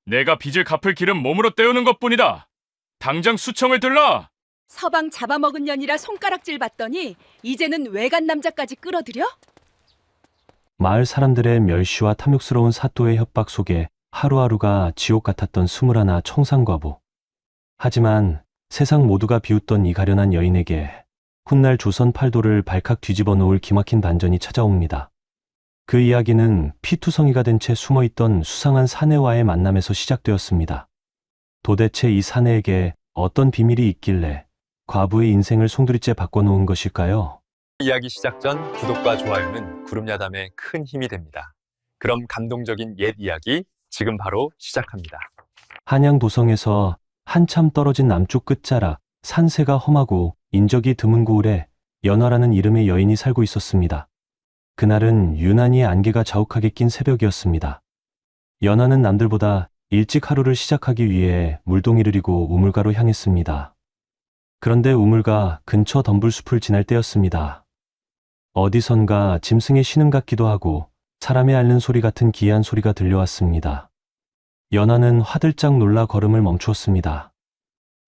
내가 빚을 갚을 길은 몸으로 때우는 것뿐이다. 당장 수청을 들라. 서방 잡아먹은 년이라 손가락질 받더니 이제는 외간 남자까지 끌어들여? 마을 사람들의 멸시와 탐욕스러운 사또의 협박 속에 하루하루가 지옥 같았던 21 청산과부. 하지만 세상 모두가 비웃던 이 가련한 여인에게 훗날 조선 팔도를 발칵 뒤집어 놓을 기막힌 반전이 찾아옵니다. 그 이야기는 피투성이가 된 채 숨어있던 수상한 사내와의 만남에서 시작되었습니다. 도대체 이 사내에게 어떤 비밀이 있길래 과부의 인생을 송두리째 바꿔놓은 것일까요? 이야기 시작 전 구독과 좋아요는 구름야담에 큰 힘이 됩니다. 그럼 감동적인 옛 이야기 지금 바로 시작합니다. 한양 도성에서 한참 떨어진 남쪽 끝자락 산세가 험하고 인적이 드문 고을에 연화라는 이름의 여인이 살고 있었습니다. 그날은 유난히 안개가 자욱하게 낀 새벽이었습니다. 연화는 남들보다 일찍 하루를 시작하기 위해 물동이를 이고 우물가로 향했습니다. 그런데 우물가 근처 덤불숲을 지날 때였습니다. 어디선가 짐승의 신음 같기도 하고 사람의 앓는 소리 같은 기이한 소리가 들려왔습니다. 연화는 화들짝 놀라 걸음을 멈추었습니다.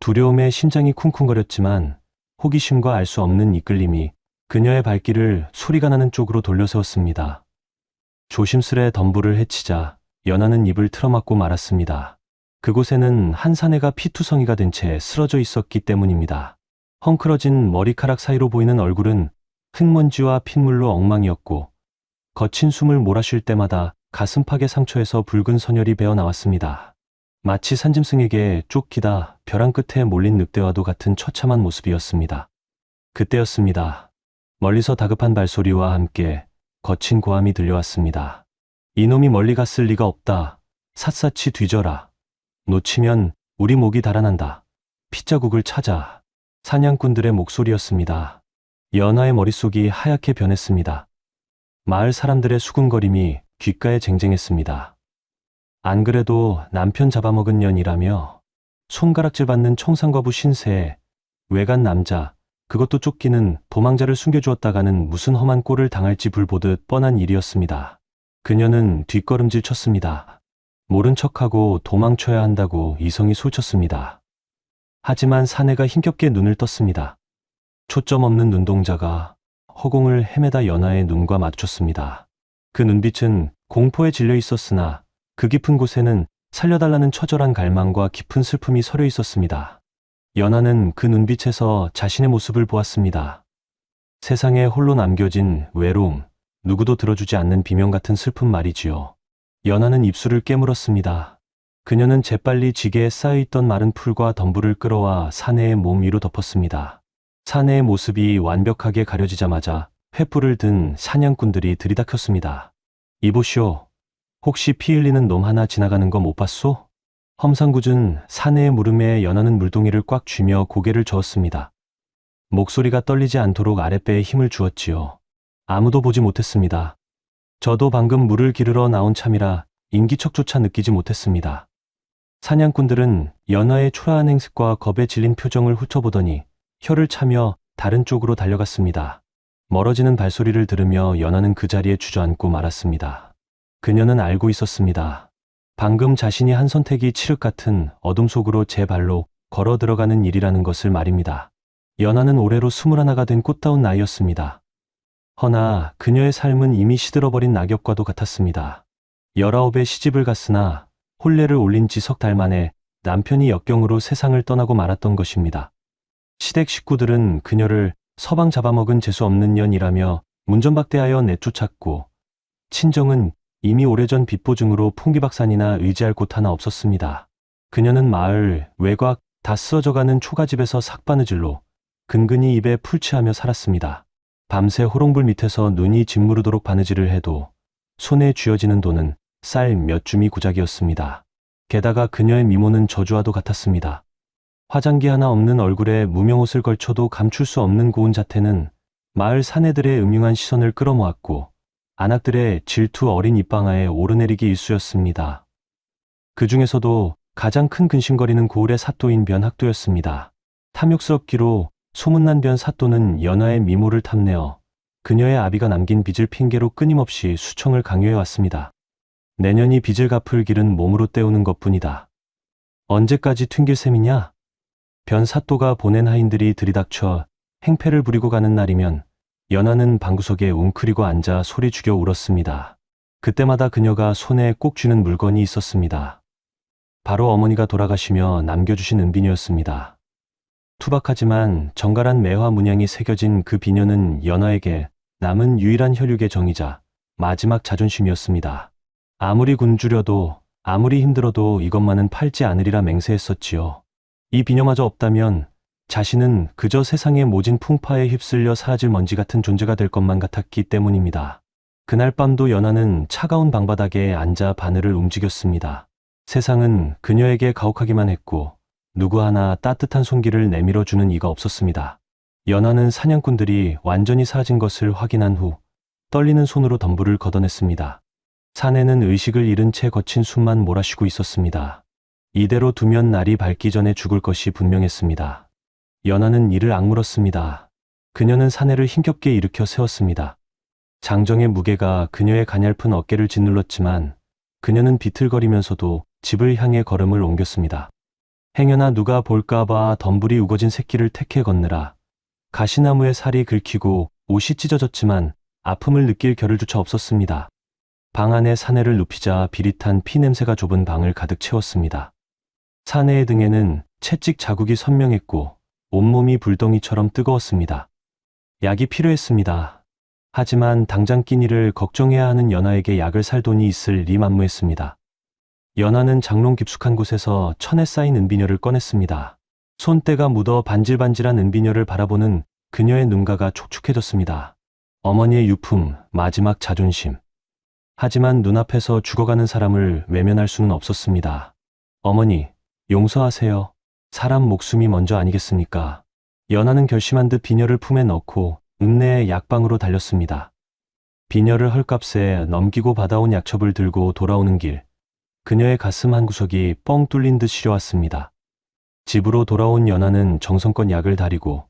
두려움에 심장이 쿵쿵거렸지만 호기심과 알 수 없는 이끌림이 그녀의 발길을 소리가 나는 쪽으로 돌려세웠습니다. 조심스레 덤불을 헤치자 연화는 입을 틀어막고 말았습니다. 그곳에는 한 사내가 피투성이가 된 채 쓰러져 있었기 때문입니다. 헝클어진 머리카락 사이로 보이는 얼굴은 흙먼지와 핏물로 엉망이었고 거친 숨을 몰아쉴 때마다 가슴팍의 상처에서 붉은 선혈이 배어 나왔습니다. 마치 산짐승에게 쫓기다 벼랑 끝에 몰린 늑대와도 같은 처참한 모습이었습니다. 그때였습니다. 멀리서 다급한 발소리와 함께 거친 고함이 들려왔습니다. 이놈이 멀리 갔을 리가 없다. 샅샅이 뒤져라. 놓치면 우리 목이 달아난다. 핏자국을 찾아. 사냥꾼들의 목소리였습니다. 연화의 머릿속이 하얗게 변했습니다. 마을 사람들의 수군거림이 귓가에 쟁쟁했습니다. 안 그래도 남편 잡아먹은 년이라며 손가락질 받는 청산과부 신세에 외간 남자, 그것도 쫓기는 도망자를 숨겨주었다가는 무슨 험한 꼴을 당할지 불보듯 뻔한 일이었습니다. 그녀는 뒷걸음질 쳤습니다. 모른 척하고 도망쳐야 한다고 이성이 솔쳤습니다. 하지만 사내가 힘겹게 눈을 떴습니다. 초점 없는 눈동자가 허공을 헤매다 연화의 눈과 마주쳤습니다. 그 눈빛은 공포에 질려 있었으나 그 깊은 곳에는 살려달라는 처절한 갈망과 깊은 슬픔이 서려 있었습니다. 연화는 그 눈빛에서 자신의 모습을 보았습니다. 세상에 홀로 남겨진 외로움, 누구도 들어주지 않는 비명 같은 슬픔 말이지요. 연화는 입술을 깨물었습니다. 그녀는 재빨리 지게에 쌓여있던 마른 풀과 덤불을 끌어와 사내의 몸 위로 덮었습니다. 사내의 모습이 완벽하게 가려지자마자 횃불을 든 사냥꾼들이 들이닥쳤습니다. 이보시오. 혹시 피 흘리는 놈 하나 지나가는 거 못 봤소? 험상궂은 사내의 물음에 연화는 물동이를 꽉 쥐며 고개를 저었습니다. 목소리가 떨리지 않도록 아랫배에 힘을 주었지요. 아무도 보지 못했습니다. 저도 방금 물을 기르러 나온 참이라 인기척조차 느끼지 못했습니다. 사냥꾼들은 연화의 초라한 행색과 겁에 질린 표정을 훑어보더니 혀를 차며 다른 쪽으로 달려갔습니다. 멀어지는 발소리를 들으며 연화는 그 자리에 주저앉고 말았습니다. 그녀는 알고 있었습니다. 방금 자신이 한 선택이 칠흑 같은 어둠 속으로 제 발로 걸어 들어가는 일이라는 것을 말입니다. 연화는 올해로 21가 된 꽃다운 나이였습니다. 허나 그녀의 삶은 이미 시들어버린 낙엽과도 같았습니다. 19에 시집을 갔으나 혼례를 올린 지 석 달 만에 남편이 역경으로 세상을 떠나고 말았던 것입니다. 시댁 식구들은 그녀를 서방 잡아먹은 재수없는 년이라며 문전박대하여 내쫓았고 친정은 이미 오래전 빚보증으로 풍기박산이나 의지할 곳 하나 없었습니다. 그녀는 마을 외곽 다 쓰러져가는 초가집에서 삭바느질로 근근히 입에 풀칠하며 살았습니다. 밤새 호롱불 밑에서 눈이 짓무르도록 바느질을 해도 손에 쥐어지는 돈은 쌀 몇 줌이 고작이었습니다. 게다가 그녀의 미모는 저주와도 같았습니다. 화장기 하나 없는 얼굴에 무명옷을 걸쳐도 감출 수 없는 고운 자태는 마을 사내들의 음흉한 시선을 끌어모았고 안악들의 질투 어린 입방아에 오르내리기 일쑤였습니다. 그 중에서도 가장 큰 근심거리는 고을의 사또인 변학도였습니다. 탐욕스럽기로 소문난 변 사또는 연화의 미모를 탐내어 그녀의 아비가 남긴 빚을 핑계로 끊임없이 수청을 강요해왔습니다. 내년이 빚을 갚을 길은 몸으로 때우는 것뿐이다. 언제까지 튕길 셈이냐? 변사또가 보낸 하인들이 들이닥쳐 행패를 부리고 가는 날이면 연하는 방구석에 웅크리고 앉아 소리 죽여 울었습니다. 그때마다 그녀가 손에 꼭 쥐는 물건이 있었습니다. 바로 어머니가 돌아가시며 남겨주신 은비녀였습니다. 투박하지만 정갈한 매화 문양이 새겨진 그 비녀는 연하에게 남은 유일한 혈육의 정이자 마지막 자존심이었습니다. 아무리 굶주려도 아무리 힘들어도 이것만은 팔지 않으리라 맹세했었지요. 이 비녀마저 없다면 자신은 그저 세상의 모진 풍파에 휩쓸려 사라질 먼지 같은 존재가 될 것만 같았기 때문입니다. 그날 밤도 연하는 차가운 방바닥에 앉아 바늘을 움직였습니다. 세상은 그녀에게 가혹하기만 했고 누구 하나 따뜻한 손길을 내밀어주는 이가 없었습니다. 연하는 사냥꾼들이 완전히 사라진 것을 확인한 후 떨리는 손으로 덤불을 걷어냈습니다. 산에는 의식을 잃은 채 거친 숨만 몰아쉬고 있었습니다. 이대로 두면 날이 밝기 전에 죽을 것이 분명했습니다. 연하는 이를 악물었습니다. 그녀는 사내를 힘겹게 일으켜 세웠습니다. 장정의 무게가 그녀의 가냘픈 어깨를 짓눌렀지만 그녀는 비틀거리면서도 집을 향해 걸음을 옮겼습니다. 행여나 누가 볼까봐 덤불이 우거진 새끼를 택해 걷느라 가시나무에 살이 긁히고 옷이 찢어졌지만 아픔을 느낄 겨를조차 없었습니다. 방 안에 사내를 눕히자 비릿한 피냄새가 좁은 방을 가득 채웠습니다. 사내의 등에는 채찍 자국이 선명했고 온몸이 불덩이처럼 뜨거웠습니다. 약이 필요했습니다. 하지만 당장 끼니를 걱정해야 하는 연하에게 약을 살 돈이 있을 리 만무했습니다. 연하는 장롱 깊숙한 곳에서 천에 쌓인 은비녀를 꺼냈습니다. 손때가 묻어 반질반질한 은비녀를 바라보는 그녀의 눈가가 촉촉해졌습니다. 어머니의 유품, 마지막 자존심. 하지만 눈앞에서 죽어가는 사람을 외면할 수는 없었습니다. 어머니, 용서하세요. 사람 목숨이 먼저 아니겠습니까? 연하는 결심한 듯 비녀를 품에 넣고 읍내의 약방으로 달렸습니다. 비녀를 헐값에 넘기고 받아온 약첩을 들고 돌아오는 길, 그녀의 가슴 한구석이 뻥 뚫린 듯 시려왔습니다. 집으로 돌아온 연하는 정성껏 약을 다리고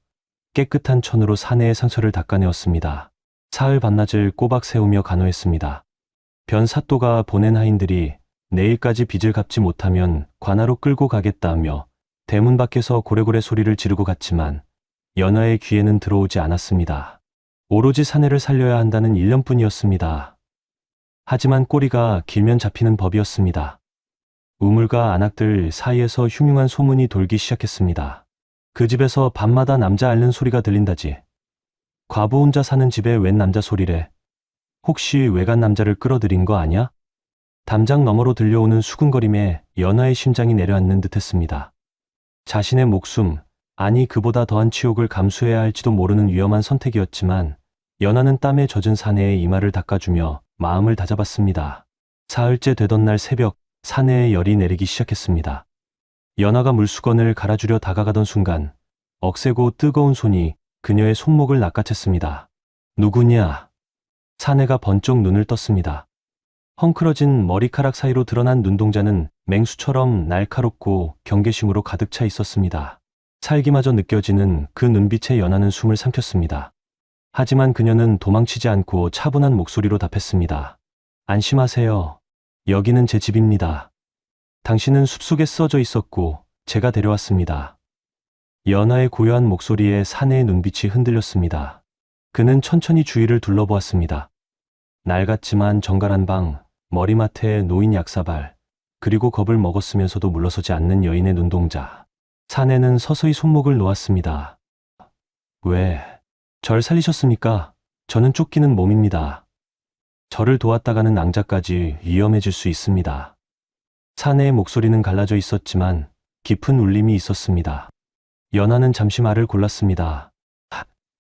깨끗한 천으로 사내의 상처를 닦아내었습니다. 사흘 밤낮을 꼬박 세우며 간호했습니다. 변사또가 보낸 하인들이 내일까지 빚을 갚지 못하면 관하로 끌고 가겠다며 대문 밖에서 고래고래 소리를 지르고 갔지만 연하의 귀에는 들어오지 않았습니다. 오로지 사내를 살려야 한다는 일념뿐이었습니다. 하지만 꼬리가 길면 잡히는 법이었습니다. 우물과 안악들 사이에서 흉흉한 소문이 돌기 시작했습니다. 그 집에서 밤마다 남자 앓는 소리가 들린다지. 과부 혼자 사는 집에 웬 남자 소리래. 혹시 외간 남자를 끌어들인 거 아냐? 담장 너머로 들려오는 수근거림에 연하의 심장이 내려앉는 듯했습니다. 자신의 목숨, 아니 그보다 더한 치욕을 감수해야 할지도 모르는 위험한 선택이었지만 연하는 땀에 젖은 사내의 이마를 닦아주며 마음을 다잡았습니다. 사흘째 되던 날 새벽 사내의 열이 내리기 시작했습니다. 연하가 물수건을 갈아주려 다가가던 순간 억세고 뜨거운 손이 그녀의 손목을 낚아챘습니다. 누구냐? 사내가 번쩍 눈을 떴습니다. 헝클어진 머리카락 사이로 드러난 눈동자는 맹수처럼 날카롭고 경계심으로 가득 차 있었습니다. 살기마저 느껴지는 그 눈빛에 연하는 숨을 삼켰습니다. 하지만 그녀는 도망치지 않고 차분한 목소리로 답했습니다. 안심하세요. 여기는 제 집입니다. 당신은 숲속에 쓰러져 있었고 제가 데려왔습니다. 연하의 고요한 목소리에 사내의 눈빛이 흔들렸습니다. 그는 천천히 주위를 둘러보았습니다. 낡았지만 정갈한 방, 머리맡에 놓인 약사발, 그리고 겁을 먹었으면서도 물러서지 않는 여인의 눈동자. 사내는 서서히 손목을 놓았습니다. 왜? 절 살리셨습니까? 저는 쫓기는 몸입니다. 저를 도왔다가는 낭자까지 위험해질 수 있습니다. 사내의 목소리는 갈라져 있었지만 깊은 울림이 있었습니다. 연하는 잠시 말을 골랐습니다.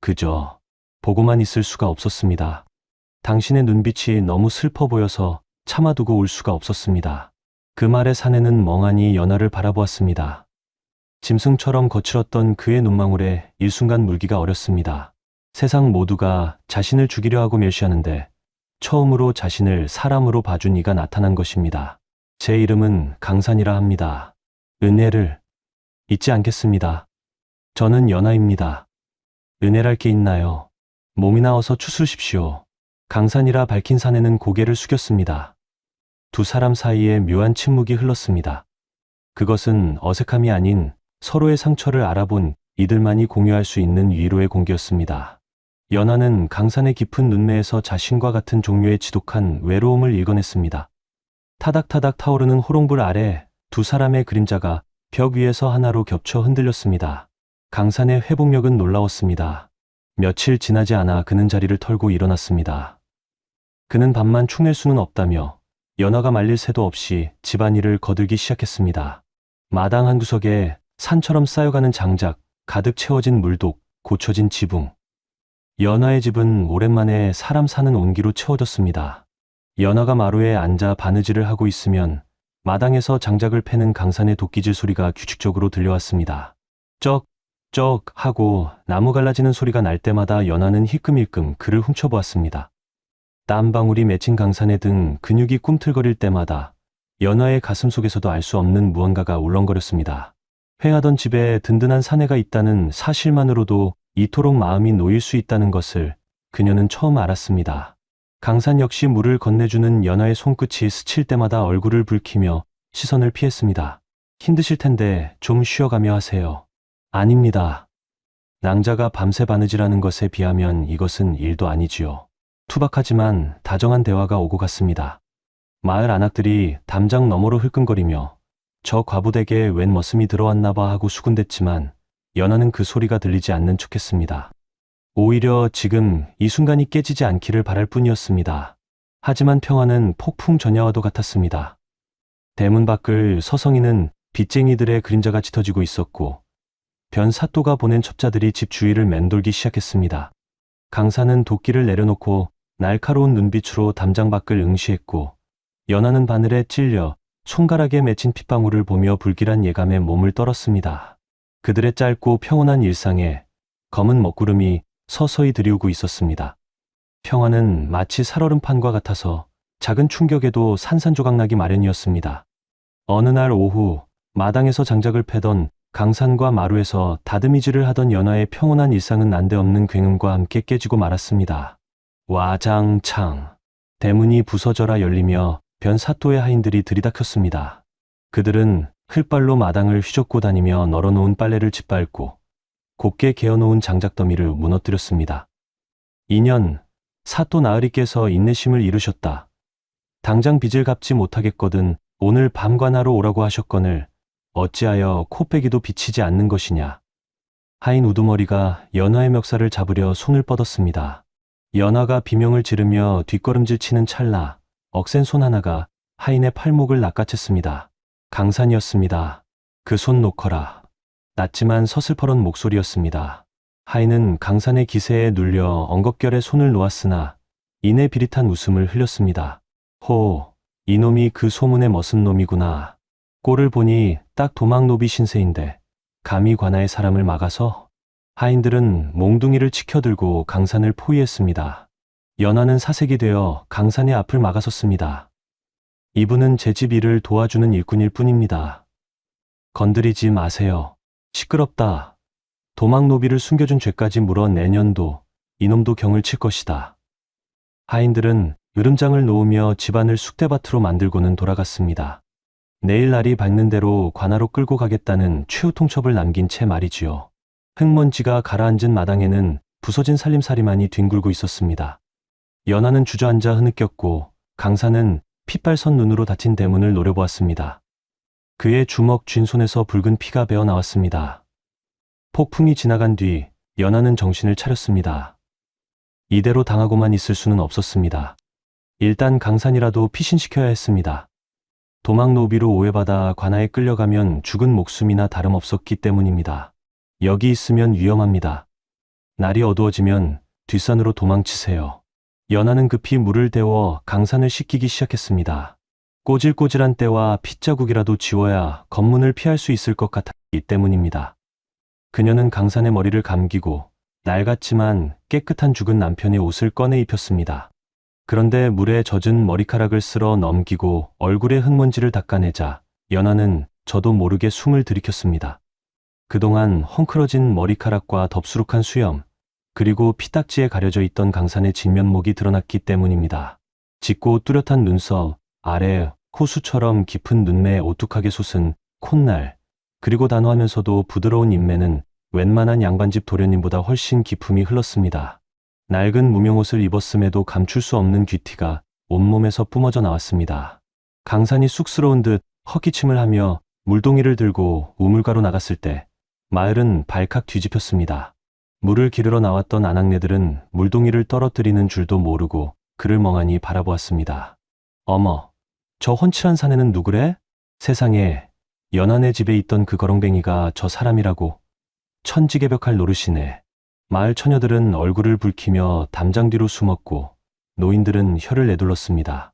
그저 보고만 있을 수가 없었습니다. 당신의 눈빛이 너무 슬퍼 보여서 참아두고 울 수가 없었습니다. 그 말에 사내는 멍하니 연하를 바라보았습니다. 짐승처럼 거칠었던 그의 눈망울에 일순간 물기가 어렸습니다. 세상 모두가 자신을 죽이려 하고 멸시하는데 처음으로 자신을 사람으로 봐준 이가 나타난 것입니다. 제 이름은 강산이라 합니다. 은혜를 잊지 않겠습니다. 저는 연하입니다. 은혜랄 게 있나요? 몸이 나와서 추스르십시오. 강산이라 밝힌 사내는 고개를 숙였습니다. 두 사람 사이에 묘한 침묵이 흘렀습니다. 그것은 어색함이 아닌 서로의 상처를 알아본 이들만이 공유할 수 있는 위로의 공기였습니다. 연화는 강산의 깊은 눈매에서 자신과 같은 종류의 지독한 외로움을 읽어냈습니다. 타닥타닥 타오르는 호롱불 아래 두 사람의 그림자가 벽 위에서 하나로 겹쳐 흔들렸습니다. 강산의 회복력은 놀라웠습니다. 며칠 지나지 않아 그는 자리를 털고 일어났습니다. 그는 밤만 축낼 수는 없다며 연화가 말릴 새도 없이 집안일을 거들기 시작했습니다. 마당 한 구석에 산처럼 쌓여가는 장작, 가득 채워진 물독, 고쳐진 지붕. 연화의 집은 오랜만에 사람 사는 온기로 채워졌습니다. 연화가 마루에 앉아 바느질을 하고 있으면 마당에서 장작을 패는 강산의 도끼질 소리가 규칙적으로 들려왔습니다. 쩍, 쩍 하고 나무 갈라지는 소리가 날 때마다 연화는 힐끔힐끔 그를 훔쳐보았습니다. 땀방울이 맺힌 강산의 등 근육이 꿈틀거릴 때마다 연화의 가슴 속에서도 알 수 없는 무언가가 울렁거렸습니다. 횡하던 집에 든든한 사내가 있다는 사실만으로도 이토록 마음이 놓일 수 있다는 것을 그녀는 처음 알았습니다. 강산 역시 물을 건네주는 연화의 손끝이 스칠 때마다 얼굴을 붉히며 시선을 피했습니다. 힘드실 텐데 좀 쉬어가며 하세요. 아닙니다. 낭자가 밤새 바느질하는 것에 비하면 이것은 일도 아니지요. 투박하지만 다정한 대화가 오고 갔습니다. 마을 안악들이 담장 너머로 흘끔거리며 저 과부댁에 웬 머슴이 들어왔나 봐 하고 수군댔지만 연화는 그 소리가 들리지 않는 척했습니다. 오히려 지금 이 순간이 깨지지 않기를 바랄 뿐이었습니다. 하지만 평화는 폭풍 전야와도 같았습니다. 대문 밖을 서성이는 빚쟁이들의 그림자가 짙어지고 있었고 변 사또가 보낸 첩자들이 집 주위를 맴돌기 시작했습니다. 강산은 도끼를 내려놓고 날카로운 눈빛으로 담장 밖을 응시했고 연화는 바늘에 찔려 손가락에 맺힌 핏방울을 보며 불길한 예감에 몸을 떨었습니다. 그들의 짧고 평온한 일상에 검은 먹구름이 서서히 들이우고 있었습니다. 평화는 마치 살얼음판과 같아서 작은 충격에도 산산조각나기 마련이었습니다. 어느 날 오후 마당에서 장작을 패던 강산과 마루에서 다듬이질을 하던 연화의 평온한 일상은 난데없는 굉음과 함께 깨지고 말았습니다. 와장창. 대문이 부서져라 열리며 변 사또의 하인들이 들이닥쳤습니다. 그들은 흙발로 마당을 휘젓고 다니며 널어놓은 빨래를 짓밟고 곱게 개어놓은 장작더미를 무너뜨렸습니다. 2년, 사또 나으리께서 인내심을 잃으셨다. 당장 빚을 갚지 못하겠거든 오늘 밤관하러 오라고 하셨거늘 어찌하여 코빼기도 비치지 않는 것이냐. 하인 우두머리가 연화의 멱살을 잡으려 손을 뻗었습니다. 연화가 비명을 지르며 뒷걸음질 치는 찰나 억센 손 하나가 하인의 팔목을 낚아챘습니다. 강산이었습니다. 그 손 놓거라. 낮지만 서슬퍼런 목소리였습니다. 하인은 강산의 기세에 눌려 엉겁결에 손을 놓았으나 이내 비릿한 웃음을 흘렸습니다. 호, 이놈이 그 소문의 머슴 놈이구나. 꼴을 보니 딱 도망노비 신세인데 감히 관아의 사람을 막아서. 하인들은 몽둥이를 치켜들고 강산을 포위했습니다. 연화는 사색이 되어 강산의 앞을 막아섰습니다. 이분은 제 집 일을 도와주는 일꾼일 뿐입니다. 건드리지 마세요. 시끄럽다. 도망노비를 숨겨준 죄까지 물어 내년도 이놈도 경을 칠 것이다. 하인들은 으름장을 놓으며 집안을 쑥대밭으로 만들고는 돌아갔습니다. 내일 날이 밝는 대로 관하로 끌고 가겠다는 최후 통첩을 남긴 채 말이지요. 흙먼지가 가라앉은 마당에는 부서진 살림살이만이 뒹굴고 있었습니다. 연화는 주저앉아 흐느꼈고 강산은 핏발선 눈으로 닫힌 대문을 노려보았습니다. 그의 주먹 쥔 손에서 붉은 피가 배어 나왔습니다. 폭풍이 지나간 뒤 연화는 정신을 차렸습니다. 이대로 당하고만 있을 수는 없었습니다. 일단 강산이라도 피신시켜야 했습니다. 도망노비로 오해받아 관아에 끌려가면 죽은 목숨이나 다름없었기 때문입니다. 여기 있으면 위험합니다. 날이 어두워지면 뒷산으로 도망치세요. 연화는 급히 물을 데워 강산을 씻기기 시작했습니다. 꼬질꼬질한 때와 핏자국이라도 지워야 검문을 피할 수 있을 것 같았기 때문입니다. 그녀는 강산의 머리를 감기고 낡았지만 깨끗한 죽은 남편의 옷을 꺼내 입혔습니다. 그런데 물에 젖은 머리카락을 쓸어 넘기고 얼굴에 흙먼지를 닦아내자 연화는 저도 모르게 숨을 들이켰습니다. 그동안 헝클어진 머리카락과 덥수룩한 수염, 그리고 피딱지에 가려져 있던 강산의 진면목이 드러났기 때문입니다. 짙고 뚜렷한 눈썹, 아래 호수처럼 깊은 눈매에 오뚝하게 솟은 콧날, 그리고 단호하면서도 부드러운 인매는 웬만한 양반집 도련님보다 훨씬 기품이 흘렀습니다. 낡은 무명옷을 입었음에도 감출 수 없는 귀티가 온몸에서 뿜어져 나왔습니다. 강산이 쑥스러운 듯 헛기침을 하며 물동이를 들고 우물가로 나갔을 때 마을은 발칵 뒤집혔습니다. 물을 기르러 나왔던 아낙네들은 물동이를 떨어뜨리는 줄도 모르고 그를 멍하니 바라보았습니다. 어머, 저 훤칠한 사내는 누구래? 세상에, 연하네 집에 있던 그 거렁뱅이가 저 사람이라고. 천지개벽할 노릇이네. 마을 처녀들은 얼굴을 붉히며 담장 뒤로 숨었고 노인들은 혀를 내둘렀습니다.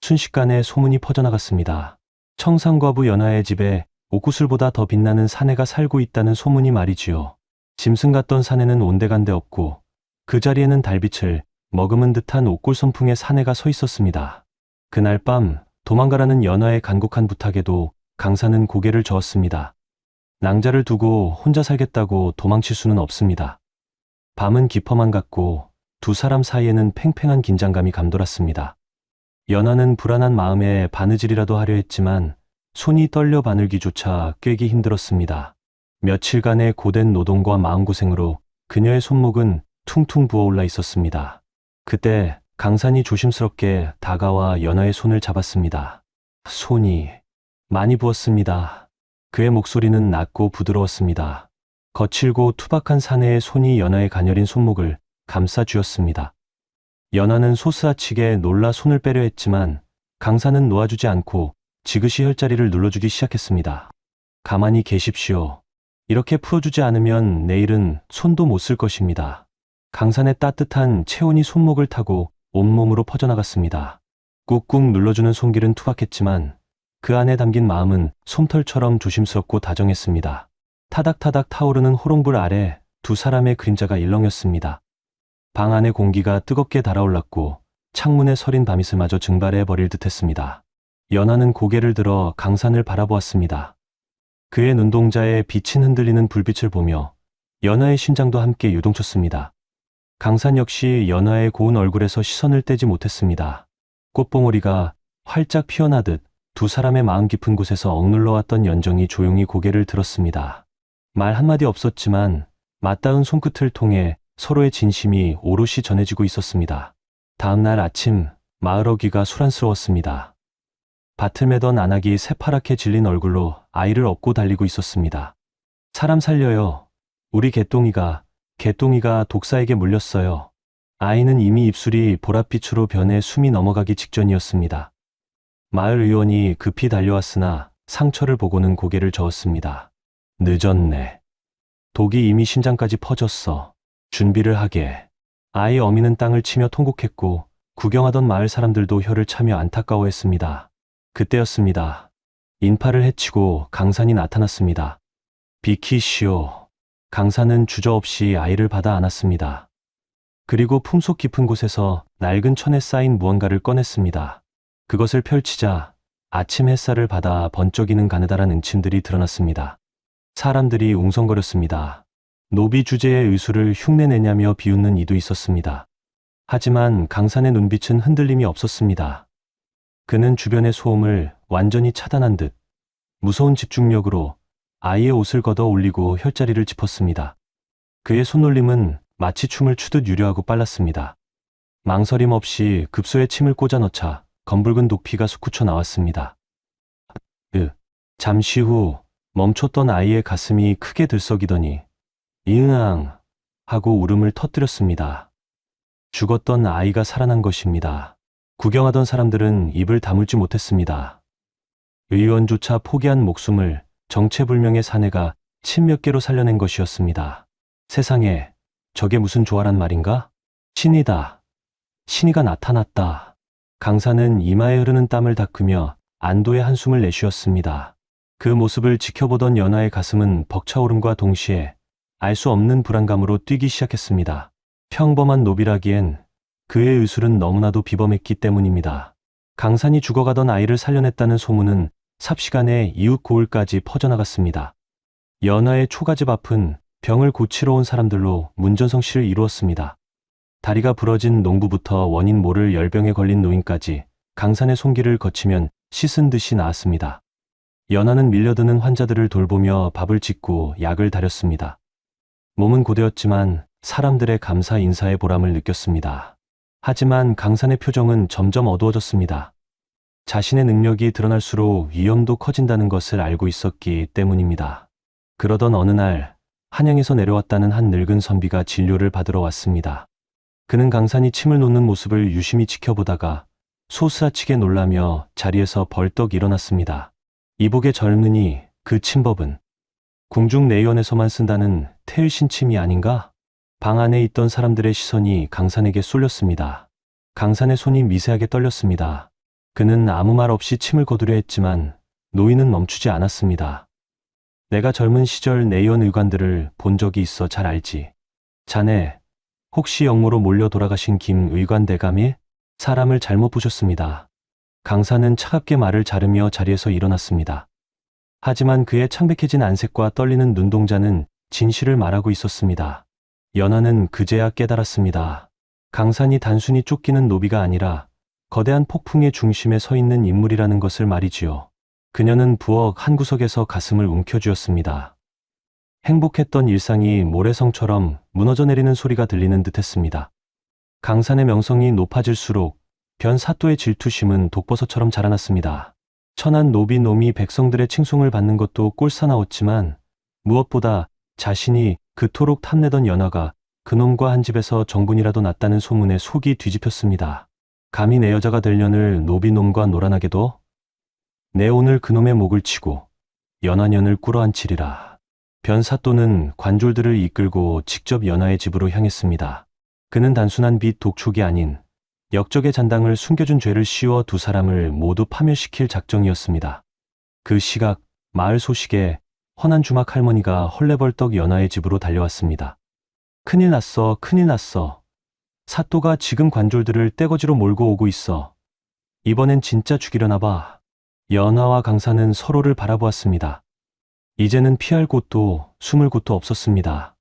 순식간에 소문이 퍼져나갔습니다. 청상과부 연하의 집에 옥구슬보다 더 빛나는 사내가 살고 있다는 소문이 말이지요. 짐승 같던 사내는 온데간데 없고 그 자리에는 달빛을 머금은 듯한 옥골 선풍의 사내가 서 있었습니다. 그날 밤 도망가라는 연하의 간곡한 부탁에도 강산은 고개를 저었습니다. 낭자를 두고 혼자 살겠다고 도망칠 수는 없습니다. 밤은 깊어만 갔고 두 사람 사이에는 팽팽한 긴장감이 감돌았습니다. 연하는 불안한 마음에 바느질이라도 하려 했지만 손이 떨려 바늘기조차 꿰기 힘들었습니다. 며칠간의 고된 노동과 마음고생으로 그녀의 손목은 퉁퉁 부어올라 있었습니다. 그때 강산이 조심스럽게 다가와 연하의 손을 잡았습니다. 손이 많이 부었습니다. 그의 목소리는 낮고 부드러웠습니다. 거칠고 투박한 사내의 손이 연하의 가녀린 손목을 감싸 쥐었습니다. 연하는 소스라치게 놀라 손을 빼려 했지만 강산은 놓아주지 않고 지그시 혈자리를 눌러주기 시작했습니다. 가만히 계십시오. 이렇게 풀어주지 않으면 내일은 손도 못 쓸 것입니다. 강산의 따뜻한 체온이 손목을 타고 온몸으로 퍼져나갔습니다. 꾹꾹 눌러주는 손길은 투박했지만 그 안에 담긴 마음은 솜털처럼 조심스럽고 다정했습니다. 타닥타닥 타오르는 호롱불 아래 두 사람의 그림자가 일렁였습니다. 방 안의 공기가 뜨겁게 달아올랐고 창문에 서린 밤이슬마저 증발해 버릴 듯했습니다. 연하는 고개를 들어 강산을 바라보았습니다. 그의 눈동자에 빛이 흔들리는 불빛을 보며 연하의 심장도 함께 요동쳤습니다. 강산 역시 연하의 고운 얼굴에서 시선을 떼지 못했습니다. 꽃봉오리가 활짝 피어나듯 두 사람의 마음 깊은 곳에서 억눌러왔던 연정이 조용히 고개를 들었습니다. 말 한마디 없었지만 맞닿은 손끝을 통해 서로의 진심이 오롯이 전해지고 있었습니다. 다음 날 아침 마을 어귀가 소란스러웠습니다. 밭을 매던 아낙이 새파랗게 질린 얼굴로 아이를 업고 달리고 있었습니다. 사람 살려요. 우리 개똥이가 독사에게 물렸어요. 아이는 이미 입술이 보랏빛으로 변해 숨이 넘어가기 직전이었습니다. 마을 의원이 급히 달려왔으나 상처를 보고는 고개를 저었습니다. 늦었네. 독이 이미 심장까지 퍼졌어. 준비를 하게. 아이 어미는 땅을 치며 통곡했고 구경하던 마을 사람들도 혀를 차며 안타까워했습니다. 그때였습니다. 인파를 해치고 강산이 나타났습니다. 비키시오. 강산은 주저없이 아이를 받아 안았습니다. 그리고 품속 깊은 곳에서 낡은 천에 쌓인 무언가를 꺼냈습니다. 그것을 펼치자 아침 햇살을 받아 번쩍이는 가느다란 은침들이 드러났습니다. 사람들이 웅성거렸습니다. 노비 주제의 의술을 흉내내냐며 비웃는 이도 있었습니다. 하지만 강산의 눈빛은 흔들림이 없었습니다. 그는 주변의 소음을 완전히 차단한 듯 무서운 집중력으로 아이의 옷을 걷어 올리고 혈자리를 짚었습니다. 그의 손놀림은 마치 춤을 추듯 유려하고 빨랐습니다. 망설임 없이 급소에 침을 꽂아 넣자 검붉은 독피가 솟구쳐 나왔습니다. 잠시 후 멈췄던 아이의 가슴이 크게 들썩이더니 이응앙 하고 울음을 터뜨렸습니다. 죽었던 아이가 살아난 것입니다. 구경하던 사람들은 입을 다물지 못했습니다. 의원조차 포기한 목숨을 정체불명의 사내가 침 몇 개로 살려낸 것이었습니다. 세상에, 저게 무슨 조화란 말인가? 신이다. 신이가 나타났다. 강산은 이마에 흐르는 땀을 닦으며 안도의 한숨을 내쉬었습니다. 그 모습을 지켜보던 연하의 가슴은 벅차오름과 동시에 알 수 없는 불안감으로 뛰기 시작했습니다. 평범한 노비라기엔 그의 의술은 너무나도 비범했기 때문입니다. 강산이 죽어가던 아이를 살려냈다는 소문은 삽시간에 이웃 고을까지 퍼져나갔습니다. 연하의 초가집 앞은 병을 고치러 온 사람들로 문전성시를 이루었습니다. 다리가 부러진 농부부터 원인 모를 열병에 걸린 노인까지 강산의 손길을 거치면 씻은 듯이 나았습니다. 연하는 밀려드는 환자들을 돌보며 밥을 짓고 약을 다렸습니다. 몸은 고되었지만 사람들의 감사 인사의 보람을 느꼈습니다. 하지만 강산의 표정은 점점 어두워졌습니다. 자신의 능력이 드러날수록 위험도 커진다는 것을 알고 있었기 때문입니다. 그러던 어느 날 한양에서 내려왔다는 한 늙은 선비가 진료를 받으러 왔습니다. 그는 강산이 침을 놓는 모습을 유심히 지켜보다가 소스라치게 놀라며 자리에서 벌떡 일어났습니다. 이복의 젊은이, 그 침법은 궁중 내의원에서만 쓴다는 태일신침이 아닌가? 방 안에 있던 사람들의 시선이 강산에게 쏠렸습니다. 강산의 손이 미세하게 떨렸습니다. 그는 아무 말 없이 침을 거두려 했지만 노인은 멈추지 않았습니다. 내가 젊은 시절 내의원 의관들을 본 적이 있어 잘 알지. 자네, 혹시 역모로 몰려 돌아가신 김 의관 대감이? 사람을 잘못 보셨습니다. 강산은 차갑게 말을 자르며 자리에서 일어났습니다. 하지만 그의 창백해진 안색과 떨리는 눈동자는 진실을 말하고 있었습니다. 연하는 그제야 깨달았습니다. 강산이 단순히 쫓기는 노비가 아니라 거대한 폭풍의 중심에 서 있는 인물이라는 것을 말이지요. 그녀는 부엌 한 구석에서 가슴을 움켜쥐었습니다. 행복했던 일상이 모래성처럼 무너져 내리는 소리가 들리는 듯했습니다. 강산의 명성이 높아질수록 변 사또의 질투심은 독버섯처럼 자라났습니다. 천한 노비 놈이 백성들의 칭송을 받는 것도 꼴사나웠지만 무엇보다 자신이 그토록 탐내던 연하가 그놈과 한 집에서 정분이라도 났다는 소문에 속이 뒤집혔습니다. 감히 내 여자가 될 년을 노비놈과 놀아나게도? 내 오늘 그놈의 목을 치고 연하년을 꿇어앉히리라. 변사또는 관졸들을 이끌고 직접 연하의 집으로 향했습니다. 그는 단순한 빚 독촉이 아닌 역적의 잔당을 숨겨준 죄를 씌워 두 사람을 모두 파멸시킬 작정이었습니다. 그 시각 마을 소식에 헌한 주막 할머니가 헐레벌떡 연하의 집으로 달려왔습니다. 큰일 났어, 큰일 났어. 사또가 지금 관졸들을 떼거지로 몰고 오고 있어. 이번엔 진짜 죽이려나 봐. 연하와 강산은 서로를 바라보았습니다. 이제는 피할 곳도 숨을 곳도 없었습니다.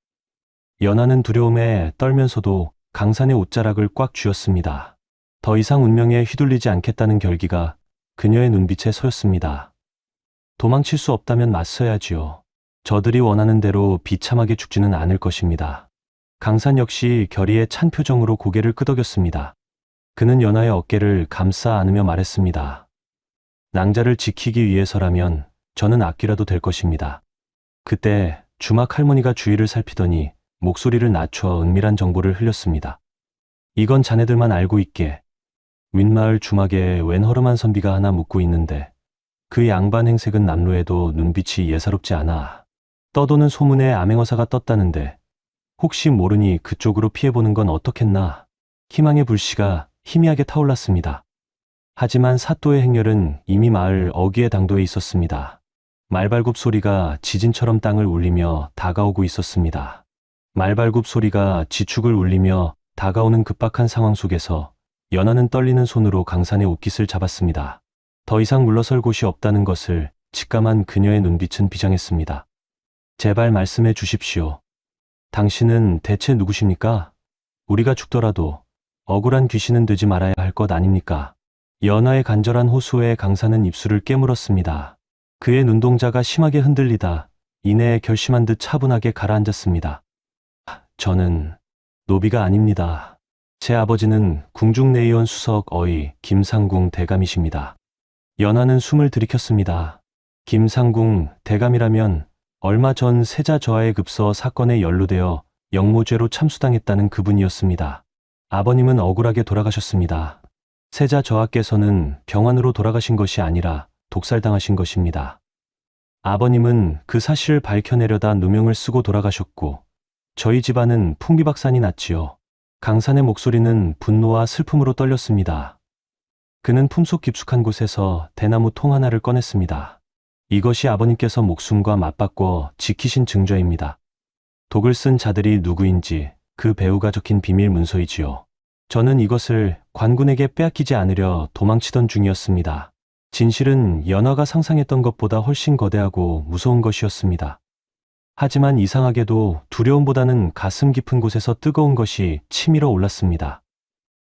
연하는 두려움에 떨면서도 강산의 옷자락을 꽉 쥐었습니다. 더 이상 운명에 휘둘리지 않겠다는 결기가 그녀의 눈빛에 서였습니다. 도망칠 수 없다면 맞서야지요. 저들이 원하는 대로 비참하게 죽지는 않을 것입니다. 강산 역시 결의에 찬 표정으로 고개를 끄덕였습니다. 그는 연하의 어깨를 감싸 안으며 말했습니다. 낭자를 지키기 위해서라면 저는 악귀라도 될 것입니다. 그때 주막 할머니가 주위를 살피더니 목소리를 낮춰 은밀한 정보를 흘렸습니다. 이건 자네들만 알고 있게. 윗마을 주막에 웬 허름한 선비가 하나 묵고 있는데 그 양반 행색은 남루해도 눈빛이 예사롭지 않아. 떠도는 소문에 암행어사가 떴다는데 혹시 모르니 그쪽으로 피해보는 건 어떻겠나. 희망의 불씨가 희미하게 타올랐습니다. 하지만 사또의 행렬은 이미 마을 어귀의 당도에 있었습니다. 말발굽 소리가 지진처럼 땅을 울리며 다가오고 있었습니다. 말발굽 소리가 지축을 울리며 다가오는 급박한 상황 속에서 연하는 떨리는 손으로 강산의 옷깃을 잡았습니다. 더 이상 물러설 곳이 없다는 것을 직감한 그녀의 눈빛은 비장했습니다. 제발 말씀해 주십시오. 당신은 대체 누구십니까? 우리가 죽더라도 억울한 귀신은 되지 말아야 할 것 아닙니까? 연하의 간절한 호소에 강산은 입술을 깨물었습니다. 그의 눈동자가 심하게 흔들리다 이내 결심한 듯 차분하게 가라앉았습니다. 저는 노비가 아닙니다. 제 아버지는 궁중내의원 수석 어의 김상궁 대감이십니다. 연하는 숨을 들이켰습니다. 김상궁 대감이라면 얼마 전 세자 저하의 급서 사건에 연루되어 역모죄로 참수당했다는 그분이었습니다. 아버님은 억울하게 돌아가셨습니다. 세자 저하께서는 병환으로 돌아가신 것이 아니라 독살당하신 것입니다. 아버님은 그 사실을 밝혀내려다 누명을 쓰고 돌아가셨고 저희 집안은 풍비박산이 났지요. 강산의 목소리는 분노와 슬픔으로 떨렸습니다. 그는 품속 깊숙한 곳에서 대나무 통 하나를 꺼냈습니다. 이것이 아버님께서 목숨과 맞바꿔 지키신 증거입니다. 독을 쓴 자들이 누구인지 그 배후가 적힌 비밀 문서이지요. 저는 이것을 관군에게 빼앗기지 않으려 도망치던 중이었습니다. 진실은 연하가 상상했던 것보다 훨씬 거대하고 무서운 것이었습니다. 하지만 이상하게도 두려움보다는 가슴 깊은 곳에서 뜨거운 것이 치밀어 올랐습니다.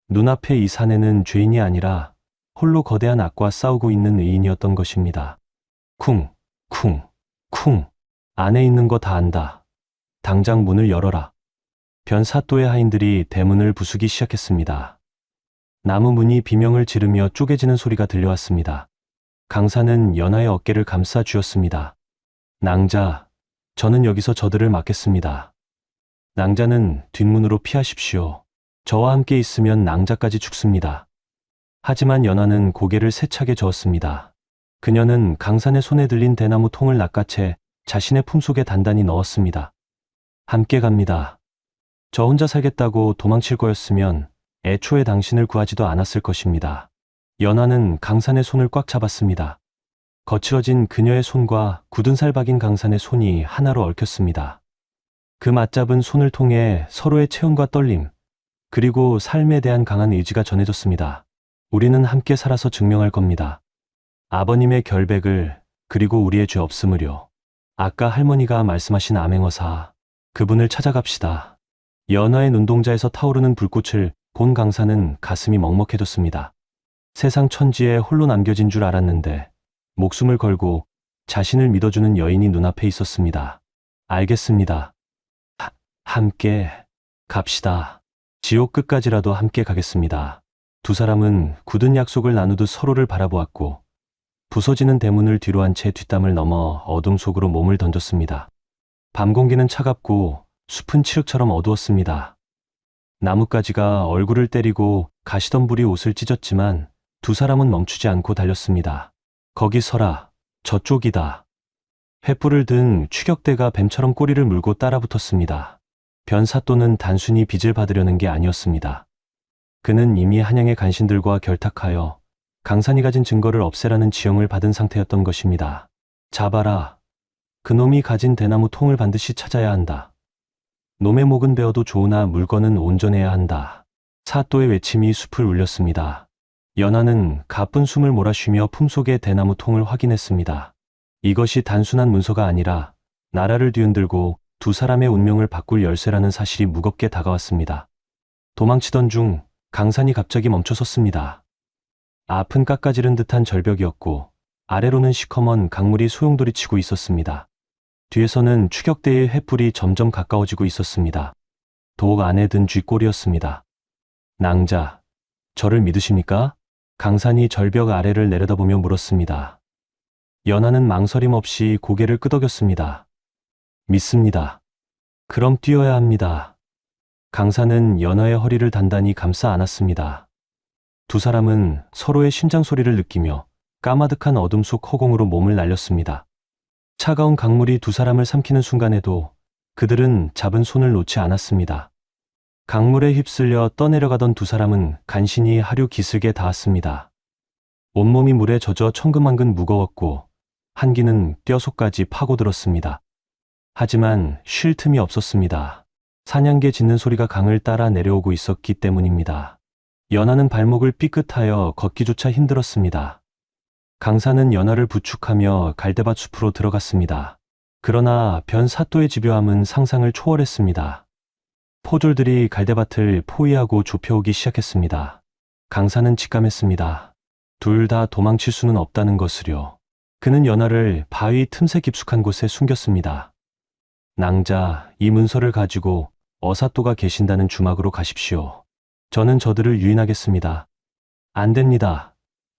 눈앞에 이 사내는 죄인이 아니라 홀로 거대한 악과 싸우고 있는 의인이었던 것입니다. 쿵, 쿵, 쿵. 안에 있는 거 다 안다. 당장 문을 열어라. 변사또의 하인들이 대문을 부수기 시작했습니다. 나무 문이 비명을 지르며 쪼개지는 소리가 들려왔습니다. 강사는 연하의 어깨를 감싸 쥐었습니다. 낭자, 저는 여기서 저들을 막겠습니다. 낭자는 뒷문으로 피하십시오. 저와 함께 있으면 낭자까지 죽습니다. 하지만 연하는 고개를 세차게 저었습니다. 그녀는 강산의 손에 들린 대나무 통을 낚아채 자신의 품속에 단단히 넣었습니다. 함께 갑니다. 저 혼자 살겠다고 도망칠 거였으면 애초에 당신을 구하지도 않았을 것입니다. 연하는 강산의 손을 꽉 잡았습니다. 거칠어진 그녀의 손과 굳은 살 박인 강산의 손이 하나로 얽혔습니다. 그 맞잡은 손을 통해 서로의 체온과 떨림, 그리고 삶에 대한 강한 의지가 전해졌습니다. 우리는 함께 살아서 증명할 겁니다. 아버님의 결백을, 그리고 우리의 죄 없음을요. 아까 할머니가 말씀하신 암행어사, 그분을 찾아갑시다. 연하의 눈동자에서 타오르는 불꽃을 본 강사는 가슴이 먹먹해졌습니다. 세상 천지에 홀로 남겨진 줄 알았는데 목숨을 걸고 자신을 믿어주는 여인이 눈앞에 있었습니다. 알겠습니다. 함께 갑시다. 지옥 끝까지라도 함께 가겠습니다. 두 사람은 굳은 약속을 나누듯 서로를 바라보았고 부서지는 대문을 뒤로 한 채 뒷담을 넘어 어둠 속으로 몸을 던졌습니다. 밤 공기는 차갑고 숲은 칠흑처럼 어두웠습니다. 나뭇가지가 얼굴을 때리고 가시덤불이 옷을 찢었지만 두 사람은 멈추지 않고 달렸습니다. 거기 서라. 저쪽이다. 횃불을 든 추격대가 뱀처럼 꼬리를 물고 따라붙었습니다. 변사또는 단순히 빚을 받으려는 게 아니었습니다. 그는 이미 한양의 간신들과 결탁하여 강산이 가진 증거를 없애라는 지형을 받은 상태였던 것입니다. 잡아라. 그놈이 가진 대나무 통을 반드시 찾아야 한다. 놈의 목은 베어도 좋으나 물건은 온전해야 한다. 사또의 외침이 숲을 울렸습니다. 연하는 가쁜 숨을 몰아쉬며 품속의 대나무 통을 확인했습니다. 이것이 단순한 문서가 아니라 나라를 뒤흔들고 두 사람의 운명을 바꿀 열쇠라는 사실이 무겁게 다가왔습니다. 도망치던 중 강산이 갑자기 멈춰섰습니다. 앞은 깎아지른 듯한 절벽이었고 아래로는 시커먼 강물이 소용돌이치고 있었습니다. 뒤에서는 추격대의 횃불이 점점 가까워지고 있었습니다. 독 안에 든 쥐꼬리였습니다. 낭자, 저를 믿으십니까? 강산이 절벽 아래를 내려다보며 물었습니다. 연하는 망설임 없이 고개를 끄덕였습니다. 믿습니다. 그럼 뛰어야 합니다. 강산은 연하의 허리를 단단히 감싸 안았습니다. 두 사람은 서로의 심장 소리를 느끼며 까마득한 어둠 속 허공으로 몸을 날렸습니다. 차가운 강물이 두 사람을 삼키는 순간에도 그들은 잡은 손을 놓지 않았습니다. 강물에 휩쓸려 떠내려가던 두 사람은 간신히 하류 기슭에 닿았습니다. 온몸이 물에 젖어 천근만근 무거웠고 한기는 뼛속까지 파고들었습니다. 하지만 쉴 틈이 없었습니다. 사냥개 짖는 소리가 강을 따라 내려오고 있었기 때문입니다. 연하는 발목을 삐끗하여 걷기조차 힘들었습니다. 강사는 연하를 부축하며 갈대밭 숲으로 들어갔습니다. 그러나 변사또의 집요함은 상상을 초월했습니다. 포졸들이 갈대밭을 포위하고 좁혀오기 시작했습니다. 강사는 직감했습니다. 둘 다 도망칠 수는 없다는 것을요. 그는 연하를 바위 틈새 깊숙한 곳에 숨겼습니다. 낭자, 이 문서를 가지고 어사또가 계신다는 주막으로 가십시오. 저는 저들을 유인하겠습니다. 안 됩니다.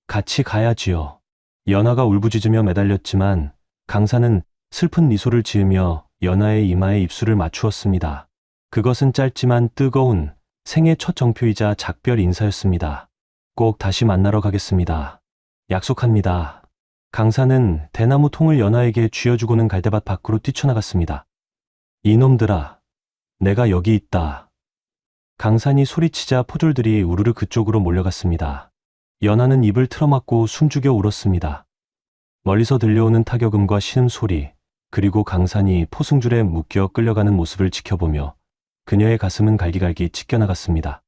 같이 가야지요. 연하가 울부짖으며 매달렸지만 강사는 슬픈 미소를 지으며 연하의 이마에 입술을 맞추었습니다. 그것은 짧지만 뜨거운 생애 첫 정표이자 작별 인사였습니다. 꼭 다시 만나러 가겠습니다. 약속합니다. 강사는 대나무 통을 연하에게 쥐어주고는 갈대밭 밖으로 뛰쳐나갔습니다. 이놈들아, 내가 여기 있다. 강산이 소리치자 포졸들이 우르르 그쪽으로 몰려갔습니다. 연하는 입을 틀어막고 숨죽여 울었습니다. 멀리서 들려오는 타격음과 신음소리, 그리고 강산이 포승줄에 묶여 끌려가는 모습을 지켜보며 그녀의 가슴은 갈기갈기 찢겨나갔습니다.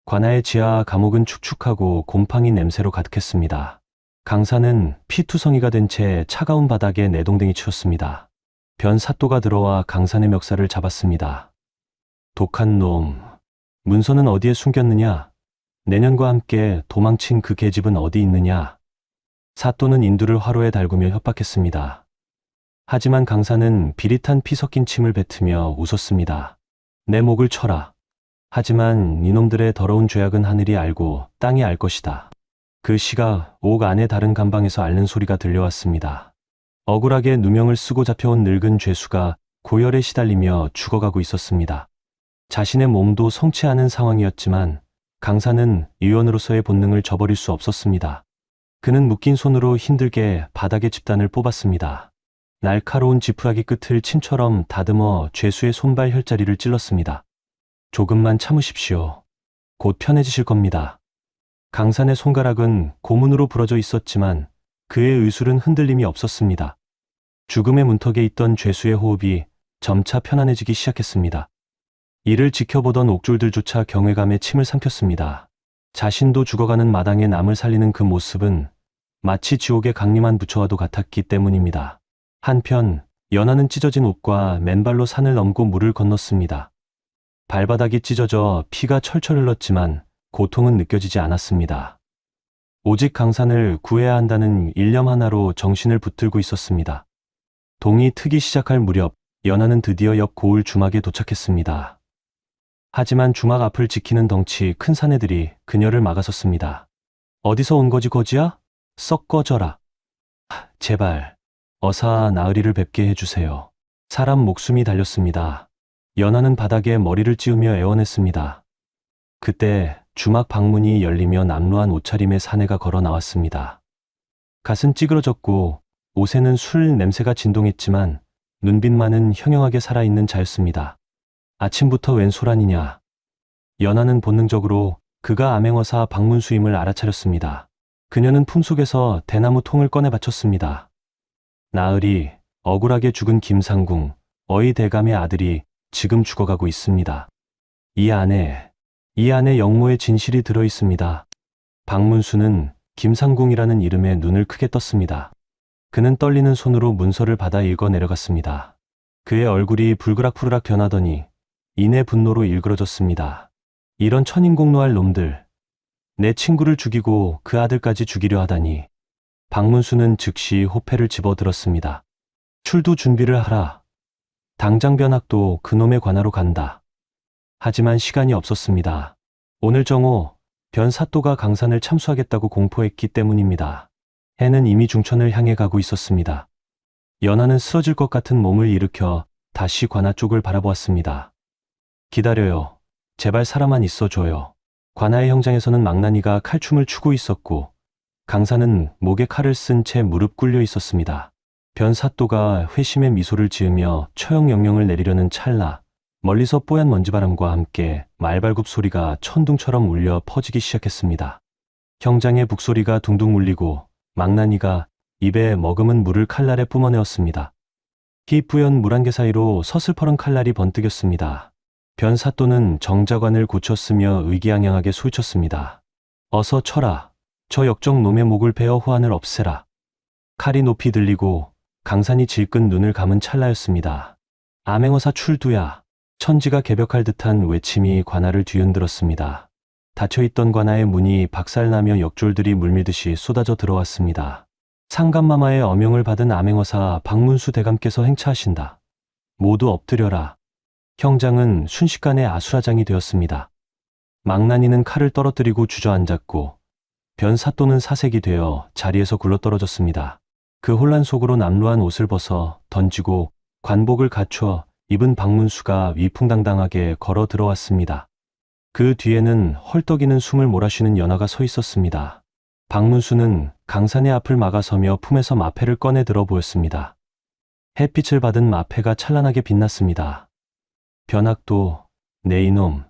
관아의 지하 감옥은 축축하고 곰팡이 냄새로 가득했습니다. 강산은 피투성이가 된 채 차가운 바닥에 내동댕이 치웠습니다. 변사또가 들어와 강산의 멱살을 잡았습니다. 독한 놈, 문서는 어디에 숨겼느냐? 내년과 함께 도망친 그 계집은 어디 있느냐? 사또는 인두를 화로에 달구며 협박했습니다. 하지만 강사는 비릿한 피 섞인 침을 뱉으며 웃었습니다. 내 목을 쳐라. 하지만 이놈들의 더러운 죄악은 하늘이 알고 땅이 알 것이다. 그 시각 옥 안의 다른 감방에서 앓는 소리가 들려왔습니다. 억울하게 누명을 쓰고 잡혀온 늙은 죄수가 고열에 시달리며 죽어가고 있었습니다. 자신의 몸도 성치 않은 상황이었지만 강사는 의원으로서의 본능을 저버릴 수 없었습니다. 그는 묶인 손으로 힘들게 바닥의 집단을 뽑았습니다. 날카로운 지푸라기 끝을 침처럼 다듬어 죄수의 손발 혈자리를 찔렀습니다. 조금만 참으십시오. 곧 편해지실 겁니다. 강산의 손가락은 고문으로 부러져 있었지만 그의 의술은 흔들림이 없었습니다. 죽음의 문턱에 있던 죄수의 호흡이 점차 편안해지기 시작했습니다. 이를 지켜보던 옥졸들조차 경외감에 침을 삼켰습니다. 자신도 죽어가는 마당에 남을 살리는 그 모습은 마치 지옥의 강림한 부처와도 같았기 때문입니다. 한편 연하는 찢어진 옷과 맨발로 산을 넘고 물을 건넜습니다. 발바닥이 찢어져 피가 철철 흘렀지만 고통은 느껴지지 않았습니다. 오직 강산을 구해야 한다는 일념 하나로 정신을 붙들고 있었습니다. 동이 트기 시작할 무렵 연하는 드디어 옆 고을 주막에 도착했습니다. 하지만 주막 앞을 지키는 덩치 큰 사내들이 그녀를 막아섰습니다. 어디서 온 거지 거지야? 썩 꺼져라. 제발 어사 나으리를 뵙게 해주세요. 사람 목숨이 달렸습니다. 연하는 바닥에 머리를 찌우며 애원했습니다. 그때 주막 방문이 열리며 남루한 옷차림의 사내가 걸어 나왔습니다. 갓은 찌그러졌고 옷에는 술 냄새가 진동했지만 눈빛만은 형형하게 살아있는 자였습니다. 아침부터 웬 소란이냐? 연하는 본능적으로 그가 암행어사 박문수임을 알아차렸습니다. 그녀는 품속에서 대나무 통을 꺼내 바쳤습니다. 나으리, 억울하게 죽은 김상궁, 어이 대감의 아들이 지금 죽어가고 있습니다. 이 안에 영모의 진실이 들어있습니다. 박문수는 김상궁이라는 이름에 눈을 크게 떴습니다. 그는 떨리는 손으로 문서를 받아 읽어 내려갔습니다. 그의 얼굴이 불그락푸르락 변하더니 이내 분노로 일그러졌습니다. 이런 천인공노할 놈들, 내 친구를 죽이고 그 아들까지 죽이려 하다니. 박문수는 즉시 호패를 집어들었습니다. 출두 준비를 하라. 당장 변학도 그놈의 관하로 간다. 하지만 시간이 없었습니다. 오늘 정오 변사또가 강산을 참수하겠다고 공포했기 때문입니다. 해는 이미 중천을 향해 가고 있었습니다. 연하는 쓰러질 것 같은 몸을 일으켜 다시 관하 쪽을 바라보았습니다. 기다려요. 제발 살아만 있어줘요. 관하의 형장에서는 망나니가 칼춤을 추고 있었고 강산은 목에 칼을 쓴 채 무릎 꿇려 있었습니다. 변사또가 회심의 미소를 지으며 처형 명령을 내리려는 찰나 멀리서 뽀얀 먼지바람과 함께 말발굽 소리가 천둥처럼 울려 퍼지기 시작했습니다. 형장의 북소리가 둥둥 울리고 망나니가 입에 머금은 물을 칼날에 뿜어내었습니다. 희뿌연 물 한 개 사이로 서슬퍼런 칼날이 번뜩였습니다. 변사또는 정자관을 고쳤으며 의기양양하게 소리쳤습니다. 어서 쳐라. 저 역적 놈의 목을 베어 후환을 없애라. 칼이 높이 들리고 강산이 질끈 눈을 감은 찰나였습니다. 암행어사 출두야. 천지가 개벽할 듯한 외침이 관하를 뒤흔들었습니다. 닫혀있던 관하의 문이 박살나며 역졸들이 물밀듯이 쏟아져 들어왔습니다. 상감마마의 어명을 받은 암행어사 박문수 대감께서 행차하신다. 모두 엎드려라. 형장은 순식간에 아수라장이 되었습니다. 망나니는 칼을 떨어뜨리고 주저앉았고 변사또는 사색이 되어 자리에서 굴러떨어졌습니다. 그 혼란 속으로 남루한 옷을 벗어 던지고 관복을 갖춰 입은 박문수가 위풍당당하게 걸어 들어왔습니다. 그 뒤에는 헐떡이는 숨을 몰아쉬는 연하가 서 있었습니다. 박문수는 강산의 앞을 막아서며 품에서 마패를 꺼내 들어 보였습니다. 햇빛을 받은 마패가 찬란하게 빛났습니다. 변학도 내 이놈,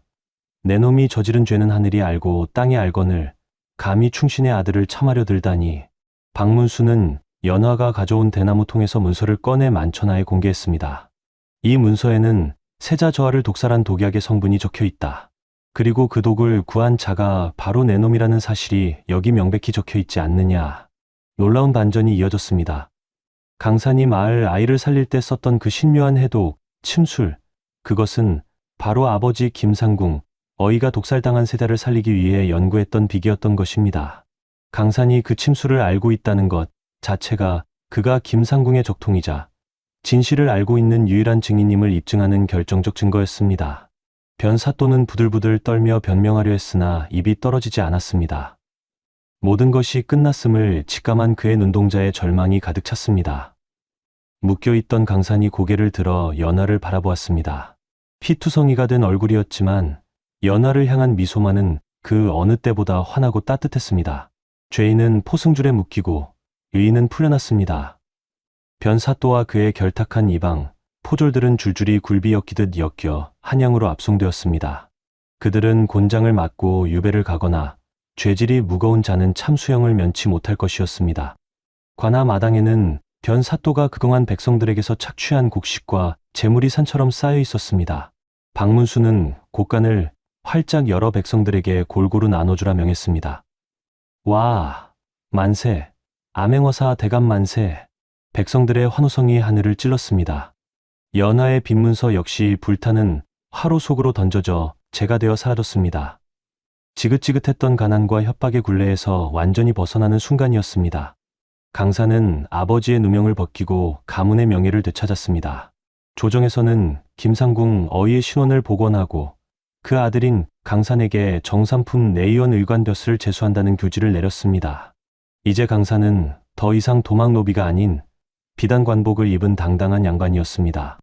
내 놈이 저지른 죄는 하늘이 알고 땅이 알거늘 감히 충신의 아들을 참하려 들다니. 박문수는 연화가 가져온 대나무 통에서 문서를 꺼내 만천하에 공개했습니다. 이 문서에는 세자저하를 독살한 독약의 성분이 적혀 있다. 그리고 그 독을 구한 자가 바로 내 놈이라는 사실이 여기 명백히 적혀 있지 않느냐. 놀라운 반전이 이어졌습니다. 강산이 마을 아이를 살릴 때 썼던 그 신묘한 해독, 침술, 그것은 바로 아버지 김상궁, 어이가 독살당한 세자를 살리기 위해 연구했던 비기였던 것입니다. 강산이 그 침수를 알고 있다는 것 자체가 그가 김상궁의 적통이자 진실을 알고 있는 유일한 증인임을 입증하는 결정적 증거였습니다. 변사또는 부들부들 떨며 변명하려 했으나 입이 떨어지지 않았습니다. 모든 것이 끝났음을 직감한 그의 눈동자에 절망이 가득 찼습니다. 묶여있던 강산이 고개를 들어 연하를 바라보았습니다. 피투성이가 된 얼굴이었지만 연하를 향한 미소만은 그 어느 때보다 환하고 따뜻했습니다. 죄인은 포승줄에 묶이고 의인은 풀려났습니다. 변사또와 그의 결탁한 이방, 포졸들은 줄줄이 굴비 엮이듯 엮여 한양으로 압송되었습니다. 그들은 곤장을 맞고 유배를 가거나 죄질이 무거운 자는 참수형을 면치 못할 것이었습니다. 관아 마당에는 변사또가 그동안 백성들에게서 착취한 곡식과 재물이 산처럼 쌓여 있었습니다. 박문수는 곡간을 활짝 열어 백성들에게 골고루 나눠주라 명했습니다. 와, 만세, 암행어사 대감 만세. 백성들의 환호성이 하늘을 찔렀습니다. 연하의 빈문서 역시 불타는 화로 속으로 던져져 재가 되어 사라졌습니다. 지긋지긋했던 가난과 협박의 굴레에서 완전히 벗어나는 순간이었습니다. 강산은 아버지의 누명을 벗기고 가문의 명예를 되찾았습니다. 조정에서는 김상궁 어이의 신원을 복원하고 그 아들인 강산에게 정삼품 내의원 의관벼슬을 제수한다는 교지를 내렸습니다. 이제 강산은 더 이상 도망노비가 아닌 비단 관복을 입은 당당한 양반이었습니다.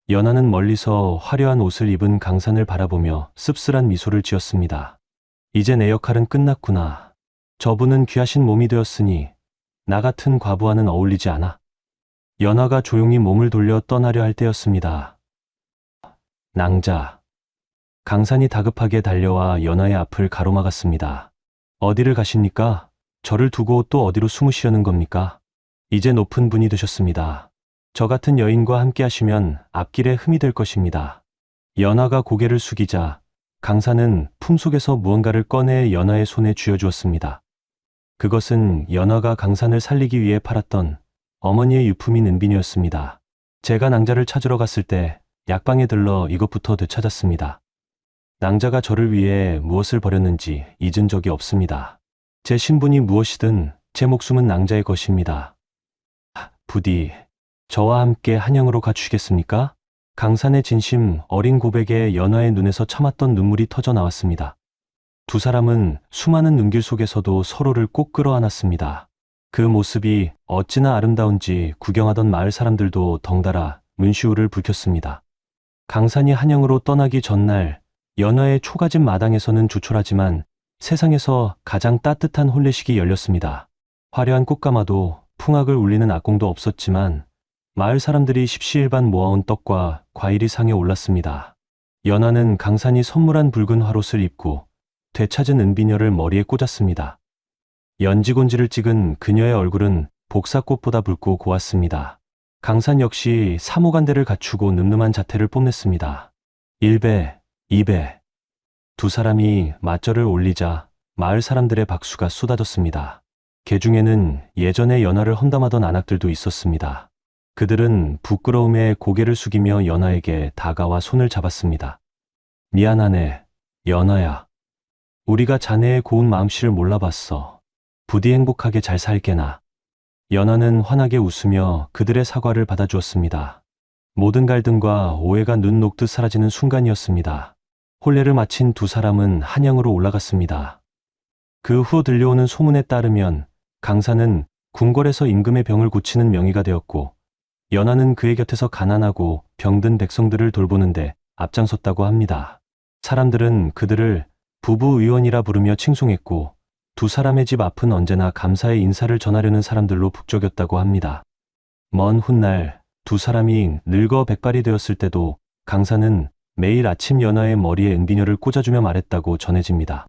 연하는 멀리서 화려한 옷을 입은 강산을 바라보며 씁쓸한 미소를 지었습니다. 이제 내 역할은 끝났구나. 저분은 귀하신 몸이 되었으니 나 같은 과부와는 어울리지 않아. 연하가 조용히 몸을 돌려 떠나려 할 때였습니다. 낭자. 강산이 다급하게 달려와 연하의 앞을 가로막았습니다. 어디를 가십니까? 저를 두고 또 어디로 숨으시려는 겁니까? 이제 높은 분이 되셨습니다. 저 같은 여인과 함께 하시면 앞길에 흠이 될 것입니다. 연하가 고개를 숙이자 강산은 품속에서 무언가를 꺼내 연하의 손에 쥐어주었습니다. 그것은 연하가 강산을 살리기 위해 팔았던 어머니의 유품인 은비녀였습니다. 제가 낭자를 찾으러 갔을 때 약방에 들러 이것부터 되찾았습니다. 낭자가 저를 위해 무엇을 버렸는지 잊은 적이 없습니다. 제 신분이 무엇이든 제 목숨은 낭자의 것입니다. 부디 저와 함께 한양으로 가주시겠습니까? 강산의 진심 어린 고백에 연하의 눈에서 참았던 눈물이 터져 나왔습니다. 두 사람은 수많은 눈길 속에서도 서로를 꼭 끌어안았습니다. 그 모습이 어찌나 아름다운지 구경하던 마을 사람들도 덩달아 문시우를 붉혔습니다. 강산이 한양으로 떠나기 전날 연하의 초가집 마당에서는 조촐하지만 세상에서 가장 따뜻한 혼례식이 열렸습니다. 화려한 꽃가마도 풍악을 울리는 악공도 없었지만 마을 사람들이 십시일반 모아온 떡과 과일이 상에 올랐습니다. 연하는 강산이 선물한 붉은 화롯을 입고 되찾은 은비녀를 머리에 꽂았습니다. 연지곤지를 찍은 그녀의 얼굴은 복사꽃보다 붉고 고왔습니다. 강산 역시 사모간대를 갖추고 늠름한 자태를 뽐냈습니다. 1배, 2배. 두 사람이 맞절을 올리자 마을 사람들의 박수가 쏟아졌습니다. 개 중에는 예전에 연하를 험담하던 안악들도 있었습니다. 그들은 부끄러움에 고개를 숙이며 연하에게 다가와 손을 잡았습니다. 미안하네, 연하야. 우리가 자네의 고운 마음씨를 몰라봤어. 부디 행복하게 잘 살게나. 연하는 환하게 웃으며 그들의 사과를 받아주었습니다. 모든 갈등과 오해가 눈 녹듯 사라지는 순간이었습니다. 혼례를 마친 두 사람은 한양으로 올라갔습니다. 그 후 들려오는 소문에 따르면 강산은 궁궐에서 임금의 병을 고치는 명의가 되었고 연하는 그의 곁에서 가난하고 병든 백성들을 돌보는데 앞장섰다고 합니다. 사람들은 그들을 부부의원이라 부르며 칭송했고 두 사람의 집 앞은 언제나 감사의 인사를 전하려는 사람들로 북적였다고 합니다. 먼 훗날 두 사람이 늙어 백발이 되었을 때도 강산은 매일 아침 연하의 머리에 은비녀를 꽂아주며 말했다고 전해집니다.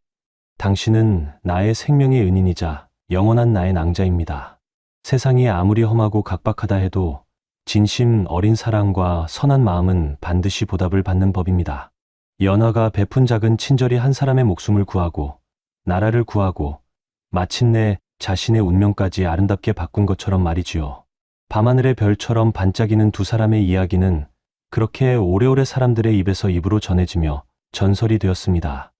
당신은 나의 생명의 은인이자 영원한 나의 낭자입니다. 세상이 아무리 험하고 각박하다 해도 진심 어린 사랑과 선한 마음은 반드시 보답을 받는 법입니다. 연하가 베푼 작은 친절이 한 사람의 목숨을 구하고 나라를 구하고 마침내 자신의 운명까지 아름답게 바꾼 것처럼 말이지요. 밤하늘의 별처럼 반짝이는 두 사람의 이야기는 그렇게 오래오래 사람들의 입에서 입으로 전해지며 전설이 되었습니다.